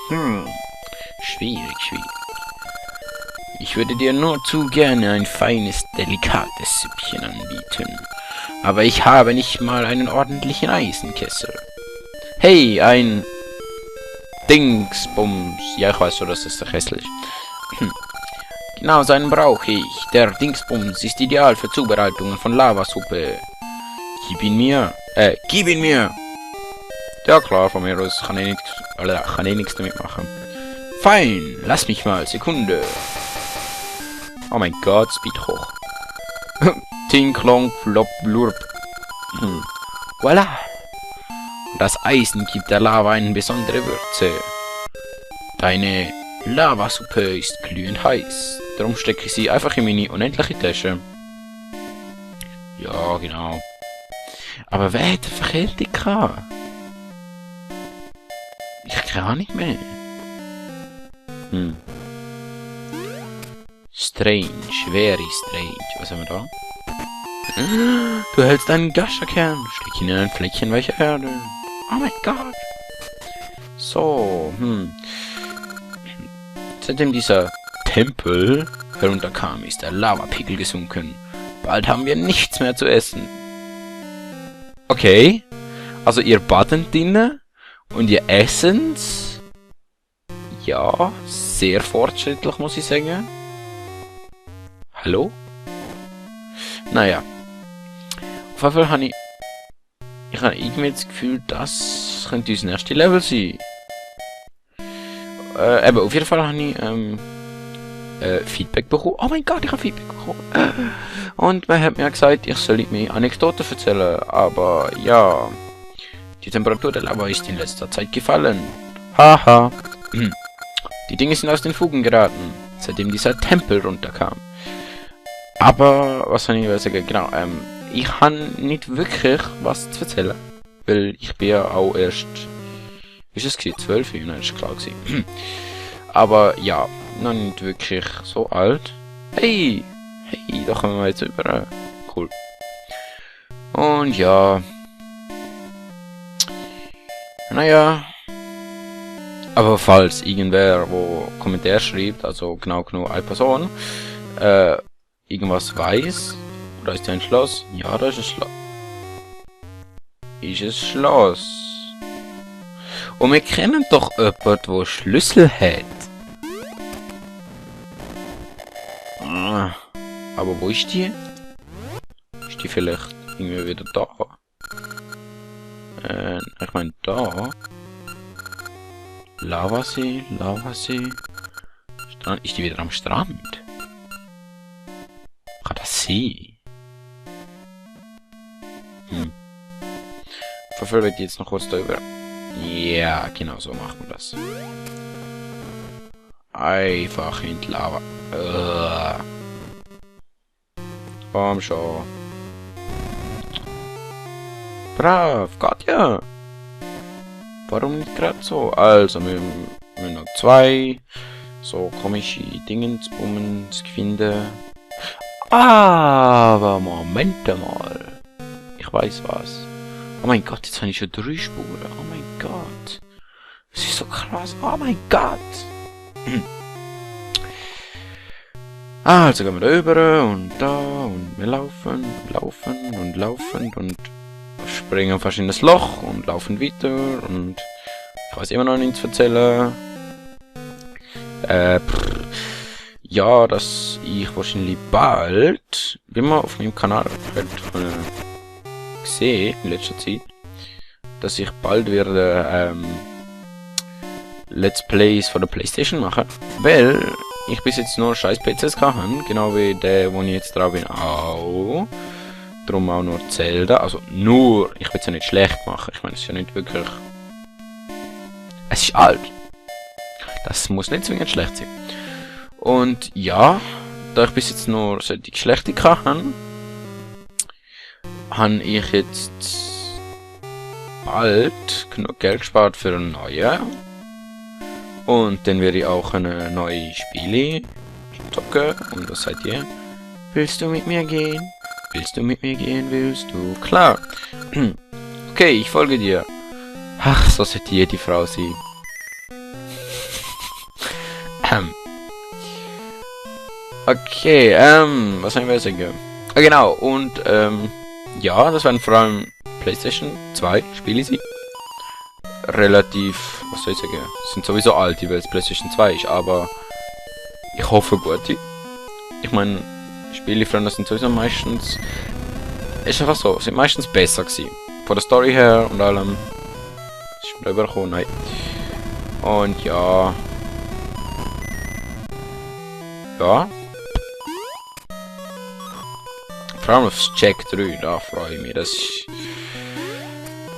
Schwierig, schwierig. Ich würde dir nur zu gerne ein feines, delikates Süppchen anbieten. Aber ich habe nicht mal einen ordentlichen Eisenkessel. Hey, ein Dingsbums. Ja, ich weiß so, dass das doch hässlich ist. Genau, so einen brauche ich. Der Dingsbums ist ideal für Zubereitungen von Lavasuppe. Gib ihn mir. Gib ihn mir! Ja klar, von mir aus kann ich nichts damit machen. Fein, lass mich mal, Sekunde. Oh mein Gott, Speed hoch. Ting, klong, flop, blurp. Voila. Das Eisen gibt der Lava eine besondere Würze. Deine Lavasuppe ist glühend heiß. Darum stecke ich sie einfach in meine unendliche Tasche. Ja, genau. Aber wer hätte Verkältung gehabt? Ich kann nicht mehr. Strange, very strange. Was haben wir da? Du hältst einen Gascherkern. Steck ihn in ein Fleckchen weicher Erde. Oh mein Gott. So, Seitdem dieser Tempel herunterkam, ist der Lavapegel gesunken. Bald haben wir nichts mehr zu essen. Okay. Also ihr badet drinnen und ihr essen's. Ja, sehr fortschrittlich, muss ich sagen. Hallo? Naja. Auf jeden Fall habe ich habe irgendwie das Gefühl, das könnte unser nächstes Level sein. Eben, auf jeden Fall habe ich Feedback bekommen. Oh mein Gott, ich habe Feedback bekommen. Und man hat mir gesagt, ich soll mir Anekdoten erzählen. Aber ja, die Temperatur der Lava ist in letzter Zeit gefallen. Haha. Die Dinge sind aus den Fugen geraten, seitdem dieser Tempel runterkam. Aber, was soll ich sagen? Genau, ich habe nicht wirklich was zu erzählen. Weil ich bin ja auch erst... Wie ist es gewesen? 12? Nein, ist klar gewesen. Aber ja, noch nicht wirklich so alt. Hey! Hey, da kommen wir jetzt über. Cool. Und ja. Naja. Aber falls irgendwer, wo Kommentar schreibt, also genau genug eine Person, irgendwas weiß, oder ist da ein Schloss? Ja, da ist ein Schloss. Ist es Schloss? Und wir kennen doch jemanden, der Schlüssel hat. Ah, aber wo ist die? Ist die vielleicht irgendwie wieder da? Ich meine da. Lavasee, Lavasee. Strand. Ist die wieder am Strand? Kann das sein? Verfolge ich jetzt noch kurz darüber. Ja, genau so machen wir das. Einfach in die Lava. Komm schon. Brav, geht ja. Warum nicht gerade so? Also, wir müssen noch 2 so komische Dingensbummens finden. Aber Moment mal. Ich weiß was. Oh mein Gott, jetzt habe ich schon 3 Spuren. Oh mein Gott. Das ist so krass. Oh mein Gott. Also gehen wir da rüber und da und wir laufen und laufen und laufen und springen fast in das Loch und laufen weiter und ich weiß immer noch nichts erzählen. Ja, dass ich wahrscheinlich bald, wie man auf meinem Kanal gesehen in letzter Zeit, dass ich bald werde Let's Plays von der Playstation machen, weil ich bis jetzt nur scheiß PCs kann, genau wie der, wo ich jetzt drauf bin, auch. Darum auch nur Zelda, also nur, ich will es ja nicht schlecht machen, ich meine, es ist ja nicht wirklich... Es ist alt. Das muss nicht zwingend schlecht sein. Und ja, da ich bis jetzt nur solche schlechte kann, habe ich jetzt bald genug Geld gespart für einen neuen. Und dann werde ich auch eine neue Spiele zocken. Und was seid ihr? Willst du mit mir gehen? Willst du mit mir gehen? Willst du? Klar. Okay, ich folge dir. Ach, so sollte jede Frau sein. Okay, was soll ich mehr sagen? Ah, genau, und, ja, das werden vor allem PlayStation 2 Spiele sein. Relativ, was soll ich sagen, sind sowieso alte, weil es PlayStation 2 ist, aber ich hoffe gute. Ich meine, Spiele früher sind sowieso meistens, ist einfach so, sind meistens besser gewesen. Von der Story her und allem. Ist mir übergekommen, nein. Und ja. Ja. Vor allem aufs Jack 3, da freue ich mich. Das ist.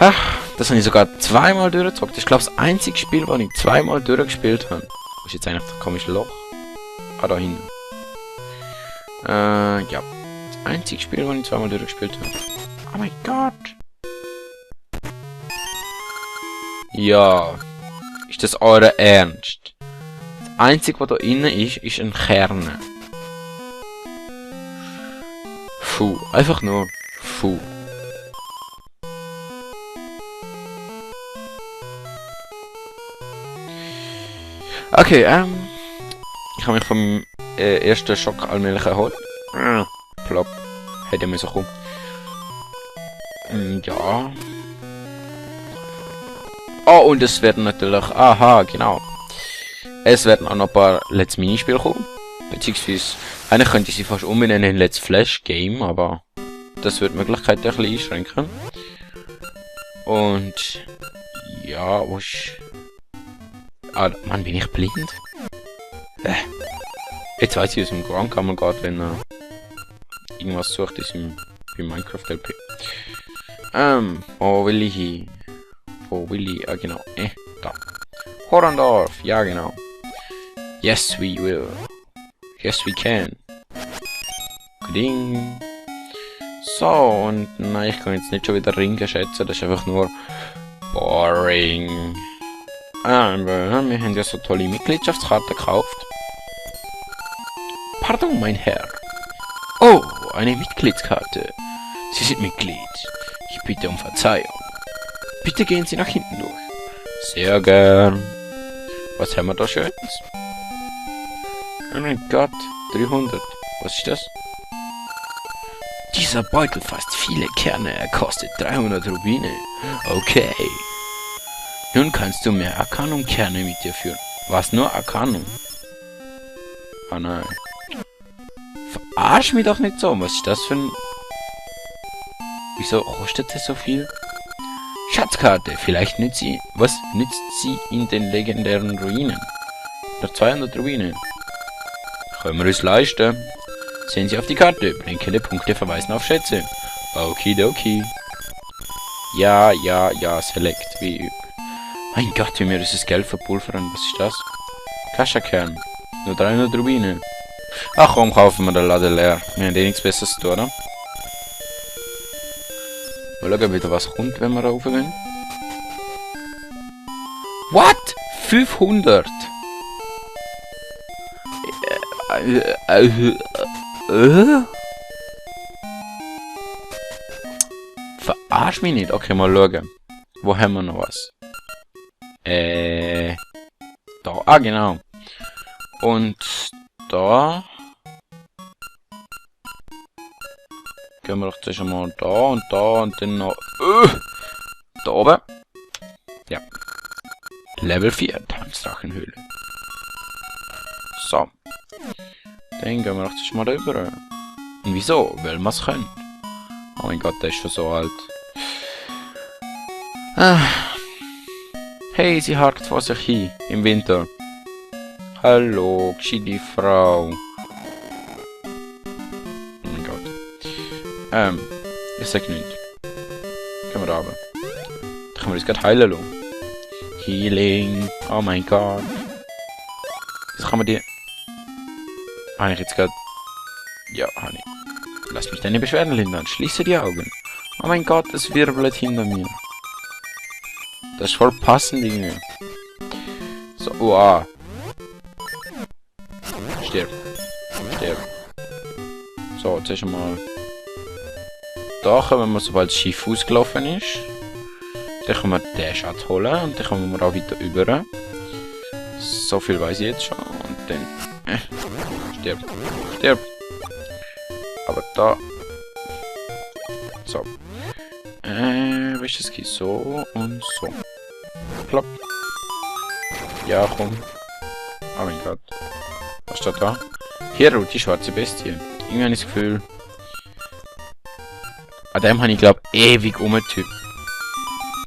Ha, das habe ich sogar zweimal durchgezockt. Das ist glaube ich das einzige Spiel, das ich zweimal durchgespielt habe. Wo ist jetzt eigentlich das komische Loch? Ah, da hinten. Ja. Das einzige Spiel, das ich zweimal durchgespielt habe. Oh mein Gott. Ja. Ist das eure Ernst? Das einzige, was da innen ist ein Kern. Puh. Einfach nur. Puh. Okay, ich habe mich vom ersten Schock allmählich erholt. Plopp. Hätte müssen kommen. Ja. Oh, und es werden natürlich... Aha, genau. Es werden auch noch ein paar Let's Minispiele kommen. Beziehungsweise... Eigentlich könnte ich sie fast umbenennen in Let's Flash Game, aber... Das wird die Möglichkeit ein bisschen einschränken. Und... Ja, wo ist... Ah, Mann, bin ich blind? Jetzt weiß ich, wie es im Grand Kammer geht, wenn er irgendwas sucht, ist im Minecraft LP. Wo will ich hin? Wo will ich? Ah, genau. Da. Horrendorf, ja, genau. Yes, we will. Yes, we can. Ding. So, und nein, ich kann jetzt nicht schon wieder Ringe schätzen, das ist einfach nur boring. Wir haben ja so tolle Mitgliedschaftskarte gekauft. Pardon, mein Herr. Oh, eine Mitgliedskarte. Sie sind Mitglied. Ich bitte um Verzeihung. Bitte gehen Sie nach hinten durch. Sehr gern. Was haben wir da Schönes? Oh mein Gott, 300. Was ist das? Dieser Beutel fasst viele Kerne. Er kostet 300 Rubine. Okay. Nun kannst du mehr Arcanum-Kerne mit dir führen. Was, nur Arcanum? Ah nein. Verarsch mich doch nicht so. Was ist das für ein... Wieso kostet das so viel? Schatzkarte. Vielleicht nützt sie... Was? Nützt sie in den legendären Ruinen? Noch 200 Ruinen. Können wir es leisten? Sehen Sie auf die Karte. Blinkende Punkte verweisen auf Schätze. Okidoki. Ja, select. Wie übt. Mein Gott, wie mir dieses Geld verpulvern. Was ist das? Kaschakern. Nur 300 Rubine. Ach komm, kaufen wir den Laden leer. Wir haben eh nichts Besseres zu tun, oder? Mal schauen, wieder was kommt, wenn wir da raufgehen. What? 500? Verarsch mich nicht. Okay, mal schauen. Wo haben wir noch was? Da. Ah, genau. Und da. Gehen wir doch zuerst mal da und dann noch. Da oben. Ja. Level 4, Tanzdrachenhöhle. So. Dann gehen wir doch zuerst mal rüber. Und wieso? Weil wir es können. Oh mein Gott, der ist schon so alt. Hey, sie hakt vor sich hin, im Winter. Hallo, gescheite Frau. Oh mein Gott. Ich sag nichts. Gehen wir da runter. Da können wir uns gerade heilen lassen. Healing. Oh mein Gott. Jetzt kann man die... Habe ich jetzt gerade... Ja, habe ich. Lass mich deine Beschwerden lindern. Schließe die Augen. Oh mein Gott, es wirbelt hinter mir. Das ist voll passend, Dinge. So, uah. Stirb. Stirb. So, jetzt einmal. Da können wir, sobald das Schiff ausgelaufen ist. Dann können wir den Schatz holen und dann kommen wir auch weiter über. So viel weiß ich jetzt schon. Und denn? Stirb. Stirb. Aber da. So. Welches geht so und so. Plopp. Ja, komm. Oh mein Gott. Was steht da? Hero, die schwarze Bestie. Irgendwie habe ich das Gefühl. An dem habe ich, glaube ewig umgetippt.